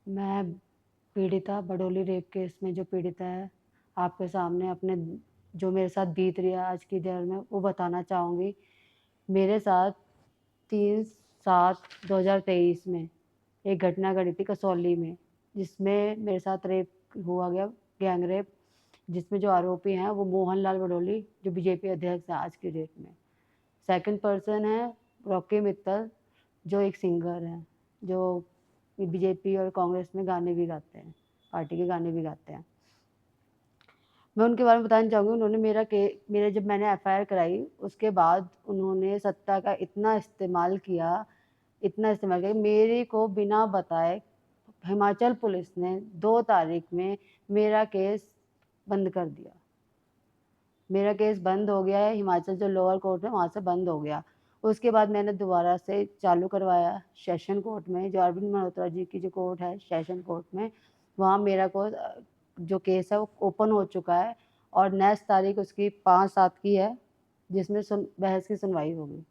मैं पीड़िता Badoli rape case में जो पीड़िता है, आपके सामने अपने जो मेरे साथ बीत रही है आज की डेट में वो बताना चाहूँगी। मेरे साथ 3/7/2023 में एक घटना घटी थी कसौली में, जिसमें मेरे साथ रेप हुआ गया, गैंग रेप, जिसमें जो आरोपी हैं वो मोहन लाल बडोली जो बीजेपी अध्यक्ष हैं आज की डेट में। सेकंड पर्सन है रॉकी मित्तल जो एक सिंगर हैं, जो बीजेपी और कांग्रेस में गाने भी गाते हैं, पार्टी के गाने भी गाते हैं। मैं उनके बारे में बताना चाहूँगी, उन्होंने मेरे जब मैंने एफआईआर कराई उसके बाद उन्होंने सत्ता का इतना इस्तेमाल किया, मेरे को बिना बताए हिमाचल पुलिस ने 2 तारीख में मेरा केस बंद कर दिया। मेरा केस बंद हो गया है, हिमाचल जो लोअर कोर्ट है वहाँ से बंद हो गया। उसके बाद मैंने दोबारा से चालू करवाया सेशन कोर्ट में, जो अरविंद मल्होत्रा जी की जो कोर्ट है सेशन कोर्ट में, वहाँ मेरा जो केस है वो ओपन हो चुका है और नेक्स्ट तारीख उसकी 5/7 की है, जिसमें बहस की सुनवाई होगी।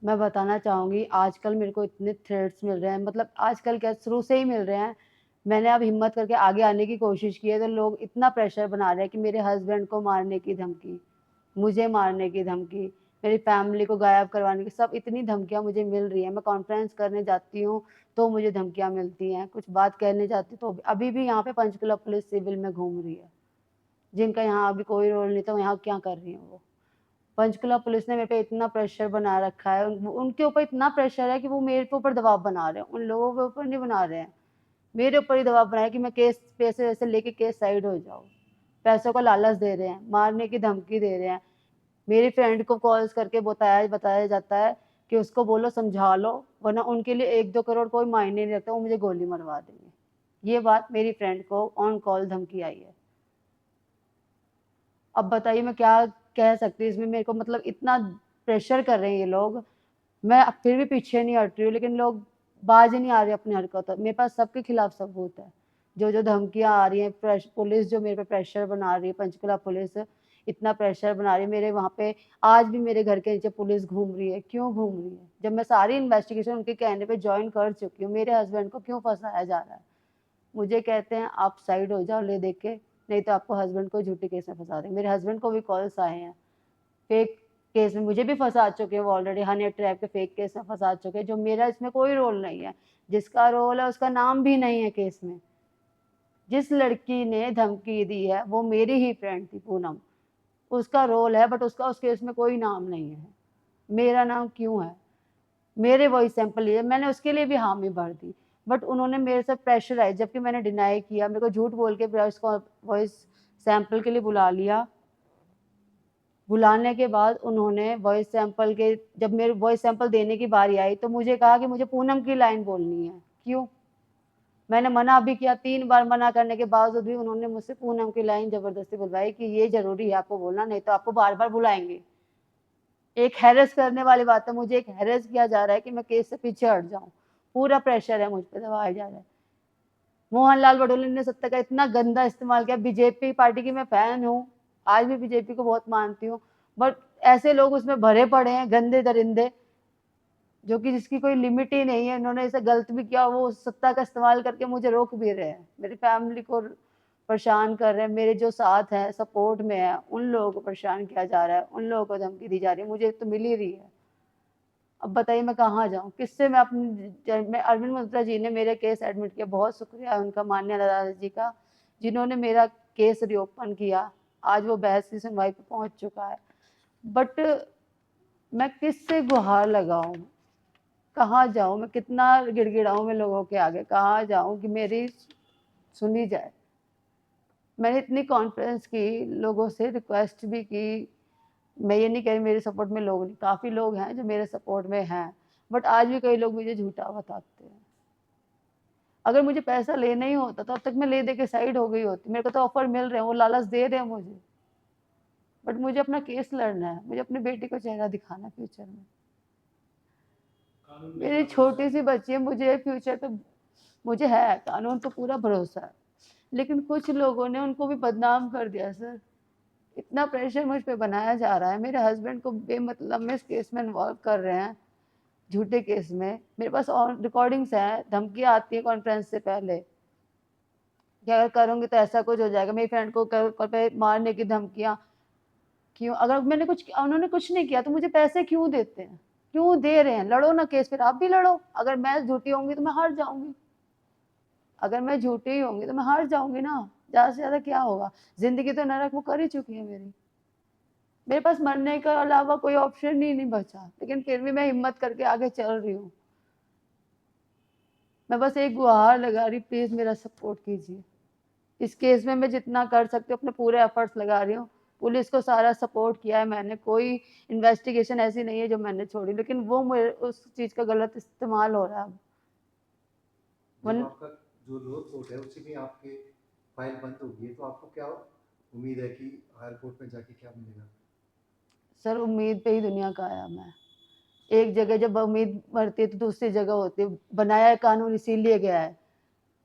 मैं बताना चाहूँगी आजकल मेरे को इतने थ्रेट्स मिल रहे हैं, मतलब आजकल क्या शुरू से ही मिल रहे हैं। मैंने अब हिम्मत करके आगे आने की कोशिश की है तो लोग इतना प्रेशर बना रहे हैं कि मेरे हस्बैंड को मारने की धमकी, मुझे मारने की धमकी, मेरी फैमिली को गायब करवाने की, सब इतनी धमकियाँ मुझे मिल रही हैं। मैं कॉन्फ्रेंस करने जाती हूँ तो मुझे धमकियाँ मिलती हैं, कुछ बात कहने जाती हूँ तो अभी भी यहाँ पे पंचकुला पुलिस सिविल में घूम रही है, जिनका यहाँ अभी कोई रोल नहीं था, यहाँ क्या कर रही हैं वो। पंचकुला पुलिस ने मेरे पे इतना प्रेशर बना रखा है, उनके ऊपर इतना प्रेशर है कि वो मेरे के ऊपर दबाव बना रहे हैं, उन लोगों के ऊपर नहीं बना रहे हैं, मेरे ऊपर ही दबाव बनाया कि मैं केस पैसे वैसे लेके केस साइड हो जाऊँ। पैसों का लालच दे रहे हैं, मारने की धमकी दे रहे हैं। मेरी फ्रेंड को कॉल्स करके बताया जाता है कि उसको बोलो समझा लो, वरना उनके लिए 1-2 करोड़ कोई मायने नहीं रखता, वो मुझे गोली मरवा देंगे। ये बात मेरी फ्रेंड को ऑन कॉल धमकी आई है। अब बताइए मैं क्या कह सकती हूँ इसमें, मेरे को मतलब इतना प्रेशर कर रहे हैं ये लोग, मैं फिर भी पीछे नहीं हट रही हूँ, लेकिन लोग बाज ही नहीं आ रहे अपनी हरकतों। मेरे पास सबके खिलाफ सबूत है, जो धमकियाँ आ रही हैं, पुलिस जो मेरे पे प्रेशर बना रही है, पंचकुला पुलिस इतना प्रेशर बना रही है मेरे वहाँ पे। आज भी मेरे घर के नीचे पुलिस घूम रही है, क्यों घूम रही है? जब मैं सारी इन्वेस्टिगेशन उनके कहने पे ज्वाइन कर चुकी हूँ, मेरे हस्बैंड को क्यों फंसाया जा रहा है? मुझे कहते हैं आप साइड हो जाओ ले देख के, नहीं तो आपको हस्बैंड को झूठे केस में फंसा देंगे। मेरे हस्बैंड को भी कॉल्स आए हैं, फेक केस में मुझे भी फंसा चुके हैं, वो ऑलरेडी हनी ट्रैप के फेक केस में फंसा चुके हैं, जो मेरा इसमें कोई रोल नहीं है। जिसका रोल है उसका नाम भी नहीं है केस में। जिस लड़की ने धमकी दी है वो मेरी ही फ्रेंड थी पूनम, उसका रोल है, बट उसका उस केस में कोई नाम नहीं है। मेरा नाम क्यों है? मेरे वॉइस सैंपल लिए, मैंने उसके लिए भी हामी भर दी, बट उन्होंने मेरे से प्रेशराइज, जबकि मैंने डिनाई किया, मेरे को झूठ बोल के वॉइस सैंपल के लिए बुला लिया। बुलाने के बाद उन्होंने वॉइस सैंपल के, जब मेरे वॉइस सैंपल देने की बारी आई तो मुझे कहा कि मुझे पूनम की लाइन बोलनी है। क्यों? मैंने मना भी किया, 3 बार मना करने के बावजूद भी उन्होंने मुझसे पूनम की लाइन जबरदस्ती बुलवाई कि ये जरूरी है आपको बोलना, नहीं तो आपको बार बार बुलाएंगे। एक हैरेस करने वाली बात है, मुझे एक हैरेस किया जा रहा है कि मैं केस से पीछे हट जाऊं, पूरा प्रेशर है मुझ पर दबाया जा रहा है। मोहनलाल बडोले ने सत्ता का इतना गंदा इस्तेमाल किया। बीजेपी पार्टी की मैं फैन हूँ, आज भी बीजेपी को बहुत मानती हूँ, बट ऐसे लोग उसमें भरे पड़े हैं, गंदे दरिंदे, जो कि जिसकी कोई लिमिट ही नहीं है। इन्होंने इसे गलत भी किया, वो सत्ता का इस्तेमाल करके मुझे रोक भी रहे हैं, मेरी फैमिली को परेशान कर रहे हैं, मेरे जो साथ हैं सपोर्ट में है उन लोगों को परेशान किया जा रहा है, उन लोगों को धमकी दी जा रही है, मुझे तो मिल ही रही है। अब बताइए मैं कहाँ जाऊँ, किससे मैं मैं अरविंद मल्होत्रा जी ने मेरे केस एडमिट किया, बहुत शुक्रिया उनका, माननीय अदालत जी का, जिन्होंने मेरा केस रीओपन किया। आज वो बहस की सुनवाई पे पहुंच चुका है, बट मैं किससे गुहार लगाऊं, कहाँ जाऊं, मैं कितना गिड़गिड़ाऊं मैं लोगों के आगे, कहाँ जाऊं कि मेरी सुनी जाए। मैंने इतनी कॉन्फ्रेंस की, लोगों से रिक्वेस्ट भी की, मैं ये नहीं कह रही मेरे सपोर्ट में लोग नहीं, काफ़ी लोग हैं जो मेरे सपोर्ट में हैं, बट आज भी कई लोग मुझे झूठा बताते हैं। अगर मुझे पैसा लेना ही होता तो अब तक मैं ले दे के साइड हो गई होती। मेरे को तो ऑफर मिल रहे हैं, वो लालच दे रहे हैं मुझे, बट मुझे अपना केस लड़ना है, मुझे अपनी बेटी को चेहरा दिखाना है फ्यूचर में। मेरी छोटी सी बच्ची है, मुझे फ्यूचर पे मुझे है, कानून पे पूरा भरोसा है, लेकिन कुछ लोगों ने उनको भी बदनाम कर दिया सर। इतना प्रेशर मुझ पे बनाया जा रहा है, मेरे हस्बैंड को बेमतलब में इस केस में इन्वॉल्व कर रहे हैं, झूठे केस में मेरे पास और रिकॉर्डिंग्स हैं, धमकियाँ आती हैं कॉन्फ्रेंस से पहले कि अगर करूँगी तो ऐसा कुछ हो जाएगा। मेरी फ्रेंड को कॉल पे मारने की धमकियाँ। क्यों? अगर मैंने उन्होंने कुछ नहीं किया तो मुझे पैसे क्यों देते हैं? क्यों दे रहे हैं? लड़ो ना केस, फिर आप भी लड़ो। अगर मैं झूठी होंगी तो मैं हार जाऊँगी। अगर मैं झूठी होंगी तो मैं हार जाऊँगी ना। ज़्यादा से ज़्यादा क्या होगा? ज़िंदगी तो नरक वो कर ही चुकी है मेरी। मेरे पास मरने के अलावा कोई ऑप्शन ही नहीं बचा, लेकिन फिर भी मैं हिम्मत करके आगे चल रही हूँ। मैं बस एक गुहार लगा रही, प्लीज़ मेरा सपोर्ट कीजिए। इस केस में मैं जितना कर सकती हूँ अपने पूरे एफर्ट्स लगा रही हूँ। पुलिस को सारा सपोर्ट किया है मैंने, कोई इन्वेस्टिगेशन ऐसी नहीं है जो मैंने छोड़ी, लेकिन वो मेरे उस चीज़ का गलत इस्तेमाल हो रहा है अब। जब आपका जो लोअर कोर्ट है उसी में आपके फाइल बंद होगी, तो आपको क्या उम्मीद है कि हायर कोर्ट में जाके क्या मिलेगा? सर उम्मीद पे ही दुनिया का आया मैं। एक जगह जब उम्मीद मरती है तो दूसरी जगह होती है। बनाया है कानून इसीलिए गया है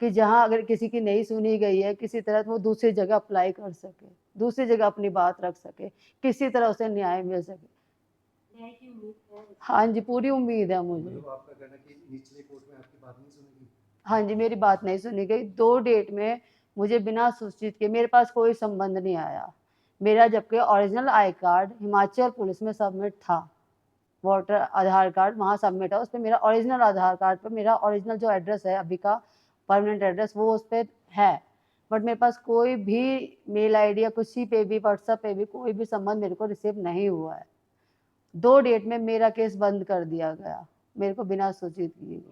कि जहाँ अगर किसी की नहीं सुनी गई है किसी तरह, तो वो दूसरी जगह अप्लाई कर सके, दूसरी जगह अपनी बात रख सके, किसी तरह उसे न्याय मिल सके। न्याय की उम्मीद है। हाँ जी, पूरी उम्मीद है मुझे। मतलब आपका कहना है कि निचले कोर्ट में आपकी बात नहीं सुनी गई? हाँ जी, मेरी बात नहीं सुनी गई। 2 डेट में मुझे बिना सूचित के, मेरे पास कोई संबंध नहीं आया। मेरा जबकि original I card Himachal police में सबमिट था। वोटर आधार कार्ड वहाँ सबमिट है, उस पे मेरा ओरिजिनल आधार कार्ड पे मेरा ओरिजिनल जो एड्रेस है अभी का परमानेंट एड्रेस वो उस पे है। बट मेरे पास कोई भी मेल आईडी या किसी पे भी व्हाट्सएप पे भी कोई भी संबंध मेरे को रिसीव नहीं हुआ है। 2 डेट में मेरा केस बंद कर दिया गया, मेरे को बिना सूचित किए।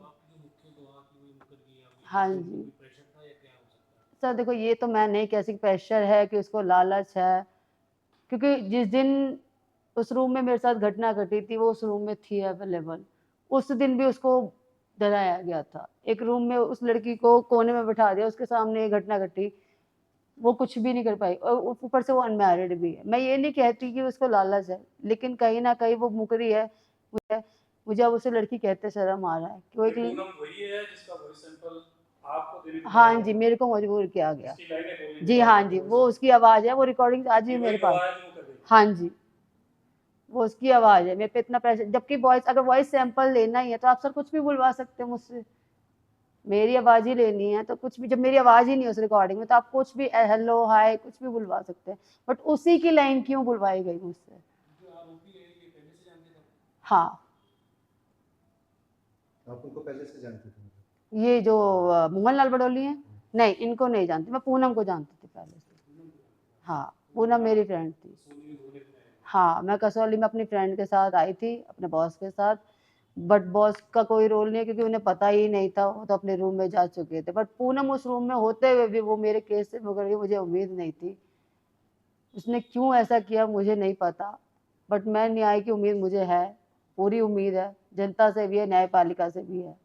हाँ जी सर, देखो ये तो मैं नहीं कह सकती प्रेशर है कि उसको लालच है, क्योंकि जिस दिन उस रूम में मेरे साथ घटना घटी थी वो उस रूम में थी अवेलेबल। उस दिन भी उसको डराया गया था। एक रूम में उस लड़की को कोने में बिठा दिया, उसके सामने ये घटना घटी, वो कुछ भी नहीं कर पाई और ऊपर से वो अनमैरिड भी है। मैं ये नहीं कहती कि उसको लालच है, लेकिन कहीं ना कहीं वो मुकरी है। मुझे अब उसे लड़की कहते शर्म आ रहा है कि वो एक वही है जिसका वॉइस सैंपल आपको देने को हाँ जी, मेरे को मजबूर किया गया। जी हाँ जी, वो उसकी आवाज़ है, वो रिकॉर्डिंग आज भी मेरे पास। हाँ जी, वो उसकी आवाज़ है। मेरे पे इतना प्रेशर, जबकि अगर वॉइस सैंपल लेना ही है तो आप सर कुछ भी बुलवा सकते हैं मुझसे। मेरी आवाज़ ही लेनी है तो कुछ भी, जब मेरी आवाज़ ही नहीं है उस रिकॉर्डिंग में तो आप कुछ भी हेलो हाय कुछ भी बुलवा सकते हैं। बट उसी की लाइन क्यों बुलवाई गई मुझसे? हाँ, आप उनको पहले से जानते थे? ये जो मोहन लाल बडोली हैं, नहीं इनको नहीं जानती मैं, पूनम को जानती थी पहले से। हाँ, पूनम मेरी फ्रेंड थी। हाँ, मैं कसौली में अपनी फ्रेंड के साथ आई थी, अपने बॉस के साथ। बट बॉस का कोई रोल नहीं है क्योंकि उन्हें पता ही नहीं था, वो तो अपने रूम में जा चुके थे। बट पूनम उस रूम में होते हुए भी वो मेरे केस से मुकर गई, मुझे उम्मीद नहीं थी। उसने क्यों ऐसा किया मुझे नहीं पता, बट मैं न्याय की उम्मीद मुझे है, पूरी उम्मीद है, जनता से भी है, न्यायपालिका से भी है।